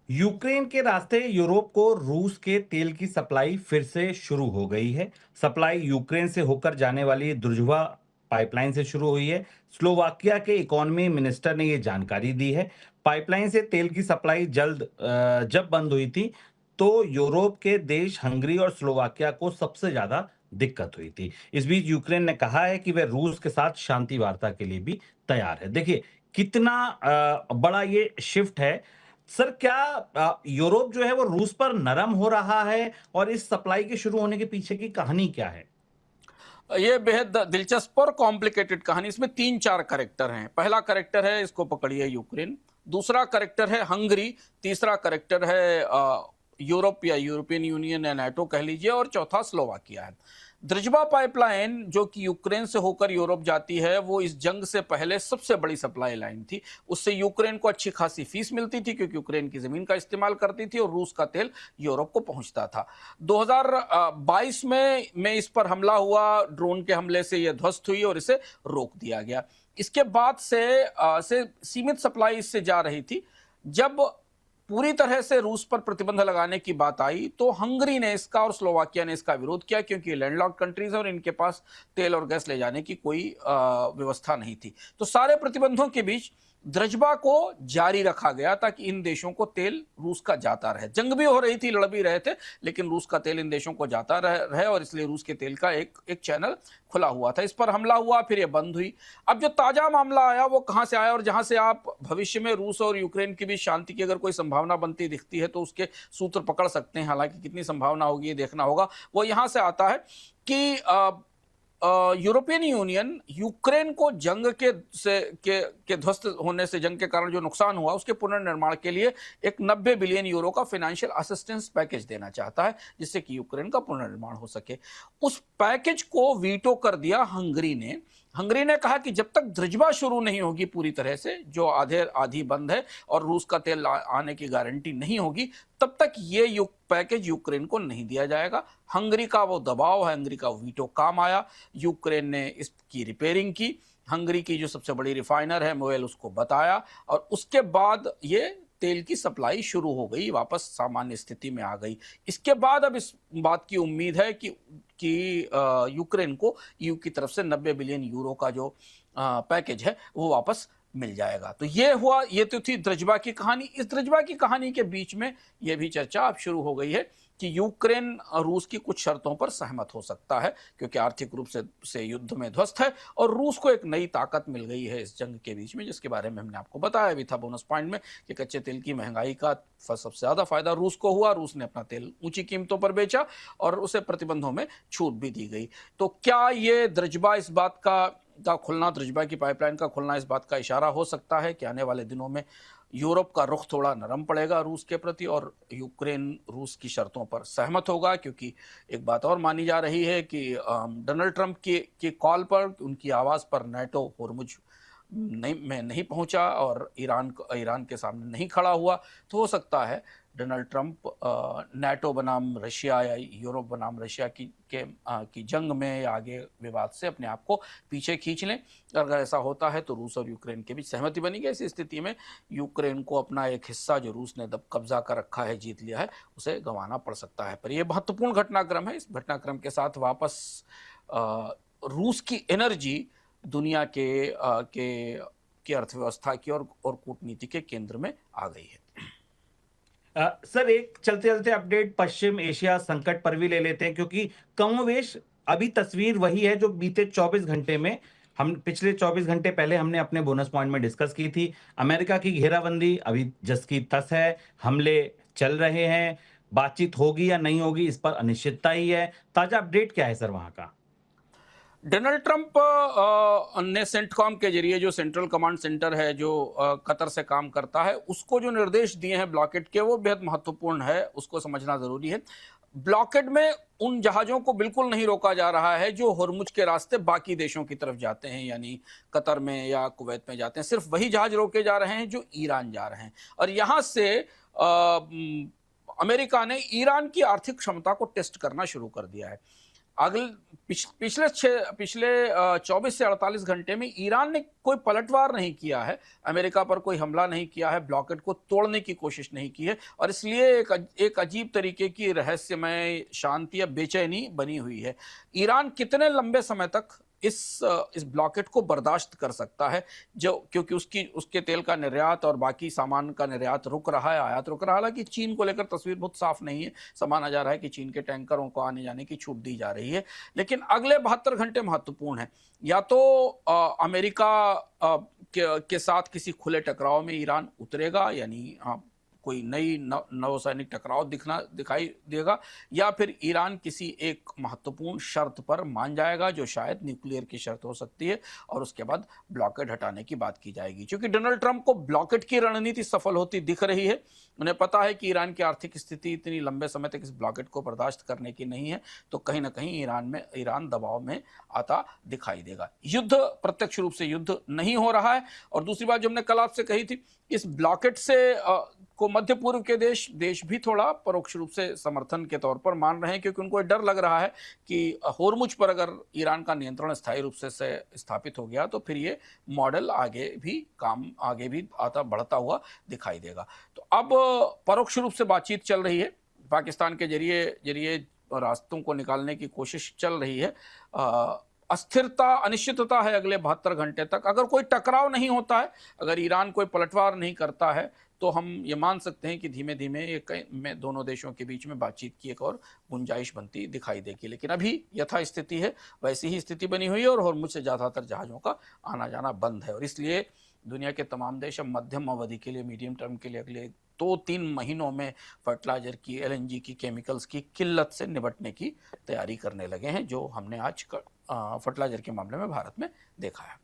Ukraine के रास्ते Europe को रूस के तेल की सप्लाई फिर से शुरू हो गई है। सप्लाई यूक्रेन से होकर जाने वाली द्रुजवा पाइपलाइन से शुरू हुई है। स्लोवाकिया के इकोनॉमी मिनिस्टर ने ये जानकारी दी है। पाइपलाइन से तेल की सप्लाई जब बंद हुई थी, तो यूरोप के देश हंगरी और स्लोवाकिया को सबसे ज्यादा दिक्कत हुई थी। इस बीच यूक्रेन ने कहा है कि वह रूस के साथ शांति वार्ता के लिए भी तैयार है। देखिए कितना बड़ा ये शिफ्ट है। सर, क्या यूरोप जो है वो रूस पर नरम हो रहा है, और इस सप्लाई के शुरू होने के पीछे की कहानी क्या है? ये बेहद दिलचस्प और कॉम्प्लिकेटेड कहानी। इसमें तीन चार करेक्टर हैं। पहला करेक्टर है, इसको पकड़िए, यूक्रेन। दूसरा करेक्टर है हंगरी। तीसरा करेक्टर है यूरोप या यूरोपियन यूनियन या नाटो कह लीजिए, और चौथा स्लोवाकिया है। द्रजबा पाइपलाइन जो कि यूक्रेन से होकर यूरोप जाती है, वो इस जंग से पहले सबसे बड़ी सप्लाई लाइन थी। उससे यूक्रेन को अच्छी खासी फीस मिलती थी, क्योंकि यूक्रेन की जमीन का इस्तेमाल करती थी और रूस का तेल यूरोप को पहुंचता था। 2022 में इस पर हमला हुआ, ड्रोन के हमले से यह ध्वस्त हुई और इसे रोक दिया गया। इसके बाद से सीमित सप्लाई इससे जा रही थी। जब पूरी तरह से रूस पर प्रतिबंध लगाने की बात आई, तो हंगरी ने इसका और स्लोवाकिया ने इसका विरोध किया, क्योंकि लैंडलॉक्ड कंट्रीज और इनके पास तेल और गैस ले जाने की कोई व्यवस्था नहीं थी। तो सारे प्रतिबंधों के बीच द्रजबा को जारी रखा गया, ताकि इन देशों को तेल रूस का जाता रहे। जंग भी हो रही थी, लड़ भी रहे थे, लेकिन रूस का तेल इन देशों को जाता रहे, और इसलिए रूस के तेल का एक चैनल खुला हुआ था। इस पर हमला हुआ, फिर यह बंद हुई। अब जो ताजा मामला आया वो कहां से आया, और जहां से आप भविष्य में रूस और यूक्रेन के बीच शांति की अगर कोई संभावना बनती दिखती है, तो उसके सूत्र पकड़ सकते हैं। हालांकि कितनी संभावना होगी ये देखना होगा। वो यहां से आता है कि यूरोपियन यूनियन यूक्रेन को जंग के ध्वस्त होने से, जंग के कारण जो नुकसान हुआ, उसके पुनर्निर्माण के लिए एक 90 बिलियन यूरो का फाइनेंशियल असिस्टेंस पैकेज देना चाहता है, जिससे कि यूक्रेन का पुनर्निर्माण हो सके। उस पैकेज को वीटो कर दिया हंगरी ने। हंगरी ने कहा कि जब तक द्रजबा शुरू नहीं होगी पूरी तरह से, जो आधी बंद है, और रूस का तेल आने की गारंटी नहीं होगी, तब तक ये पैकेज यूक्रेन को नहीं दिया जाएगा। हंगरी का वो दबाव है, हंगरी का वीटो काम आया। यूक्रेन ने इसकी रिपेयरिंग की। हंगरी की जो सबसे बड़ी रिफाइनर है मोएल, उसको बताया, और उसके बाद ये तेल की सप्लाई शुरू हो गई, वापस सामान्य स्थिति में आ गई। इसके बाद अब इस बात की उम्मीद है कि यूक्रेन को ईयू की तरफ से 90 बिलियन यूरो का जो पैकेज है वो वापस मिल जाएगा। तो ये हुआ, ये तो थी द्रजबा की कहानी। इस द्रजबा की कहानी के बीच में यह भी चर्चा अब शुरू हो गई है कि यूक्रेन रूस की कुछ शर्तों पर सहमत हो सकता है, क्योंकि आर्थिक रूप से युद्ध में ध्वस्त है, और रूस को एक नई ताकत मिल गई है इस जंग के बीच में, जिसके बारे में हमने आपको बताया भी था बोनस पॉइंट में, कि कच्चे तेल की महंगाई का सबसे ज्यादा फायदा रूस को हुआ। रूस ने अपना तेल ऊंची कीमतों पर बेचा, और उसे प्रतिबंधों में छूट भी दी गई। तो क्या ये द्रजबा इस बात का खुलना, द्रजबा की पाइपलाइन का खुलना, इस बात का इशारा हो सकता है कि आने वाले दिनों में यूरोप का रुख थोड़ा नरम पड़ेगा रूस के प्रति, और यूक्रेन रूस की शर्तों पर सहमत होगा? क्योंकि एक बात और मानी जा रही है कि डोनाल्ड ट्रंप की कॉल पर, उनकी आवाज़ पर नाटो होर्मुज नहीं पहुंचा, और ईरान के सामने नहीं खड़ा हुआ। तो हो सकता है डोनाल्ड ट्रंप नाटो बनाम रशिया या यूरोप बनाम रशिया की जंग में या आगे विवाद से अपने आप को पीछे खींच लें। अगर ऐसा होता है तो रूस और यूक्रेन के बीच सहमति बनेगी। ऐसी स्थिति में यूक्रेन को अपना एक हिस्सा जो रूस ने दब कब्जा कर रखा है, जीत लिया है, उसे गंवाना पड़ सकता है। पर यह महत्वपूर्ण घटनाक्रम है। इस घटनाक्रम के साथ वापस रूस की एनर्जी दुनिया की अर्थव्यवस्था की और कूटनीति के केंद्र में आ गई है। सर, एक चलते चलते अपडेट पश्चिम एशिया संकट पर भी ले लेते हैं, क्योंकि कमोवेश अभी तस्वीर वही है जो बीते 24 घंटे में, हम पिछले 24 घंटे पहले हमने अपने बोनस पॉइंट में डिस्कस की थी। अमेरिका की घेराबंदी अभी जस की तस है, हमले चल रहे हैं, बातचीत होगी या नहीं होगी इस पर अनिश्चितता ही है। ताजा अपडेट क्या है सर वहां का? डोनाल्ड ट्रंप ने सेंटकॉम के जरिए, जो सेंट्रल कमांड सेंटर है जो कतर से काम करता है, उसको जो निर्देश दिए हैं ब्लॉकेड के, वो बेहद महत्वपूर्ण है, उसको समझना जरूरी है। ब्लॉकेड में उन जहाजों को बिल्कुल नहीं रोका जा रहा है जो होर्मुज के रास्ते बाकी देशों की तरफ जाते हैं, यानी कतर में या कुवैत में जाते हैं। सिर्फ वही जहाज रोके जा रहे हैं जो ईरान जा रहे हैं। और यहां से अमेरिका ने ईरान की आर्थिक क्षमता को टेस्ट करना शुरू कर दिया है। अगले पिछले 24 से 48 घंटे में ईरान ने कोई पलटवार नहीं किया है, अमेरिका पर कोई हमला नहीं किया है, ब्लॉकेड को तोड़ने की कोशिश नहीं की है, और इसलिए एक अजीब तरीके की रहस्यमय शांति या बेचैनी बनी हुई है। ईरान कितने लंबे समय तक इस ब्लॉकेट को बर्दाश्त कर सकता है, जो क्योंकि उसके तेल का निर्यात और बाकी सामान का निर्यात रुक रहा है, आयात रुक रहा है। हालांकि चीन को लेकर तस्वीर बहुत साफ नहीं है, माना जा रहा है कि चीन के टैंकरों को आने जाने की छूट दी जा रही है, लेकिन अगले 72 घंटे महत्वपूर्ण है। या तो अमेरिका के साथ किसी खुले टकराव में ईरान उतरेगा, यानी कोई नई नौसैनिक टकराव दिखाई देगा, या फिर ईरान किसी एक महत्वपूर्ण शर्त पर मान जाएगा, जो शायद न्यूक्लियर की शर्त हो सकती है, और उसके बाद ब्लॉकेड हटाने की बात की जाएगी। क्योंकि डोनाल्ड ट्रंप को ब्लॉकेड की रणनीति सफल होती दिख रही है। उन्हें पता है कि ईरान की आर्थिक स्थिति इतनी लंबे समय तक इस ब्लॉकेड को बर्दाश्त करने की नहीं है, तो कहीं ना कहीं ईरान दबाव में आता दिखाई देगा। युद्ध प्रत्यक्ष रूप से युद्ध नहीं हो रहा है। और दूसरी बात जो हमने कल आपसे कही थी, इस ब्लॉकेड से को मध्य पूर्व के देश भी थोड़ा परोक्ष रूप से समर्थन के तौर पर मान रहे हैं, क्योंकि उनको डर लग रहा है कि होर्मुज पर अगर ईरान का नियंत्रण स्थायी रूप से स्थापित हो गया, तो फिर ये मॉडल आगे भी आता बढ़ता हुआ दिखाई देगा। तो अब परोक्ष रूप से बातचीत चल रही है, पाकिस्तान के जरिए रास्तों को निकालने की कोशिश चल रही है। अस्थिरता, अनिश्चितता है अगले 72 घंटे तक। अगर कोई टकराव नहीं होता है, अगर ईरान कोई पलटवार नहीं करता है, तो हम ये मान सकते हैं कि धीमे धीमे दोनों देशों के बीच में बातचीत की एक और गुंजाइश बनती दिखाई देगी। लेकिन अभी यथा स्थिति है वैसी ही स्थिति बनी हुई है, और होर्मुज से ज़्यादातर जहाज़ों का आना जाना बंद है। और इसलिए दुनिया के तमाम देश अब मध्यम अवधि के लिए, मीडियम टर्म के लिए अगले 2-3 महीनों में फर्टिलाइजर की, LNG की, केमिकल्स की किल्लत से निपटने की तैयारी करने लगे हैं, जो हमने आज फर्टिलाइजर के मामले में भारत में देखा है।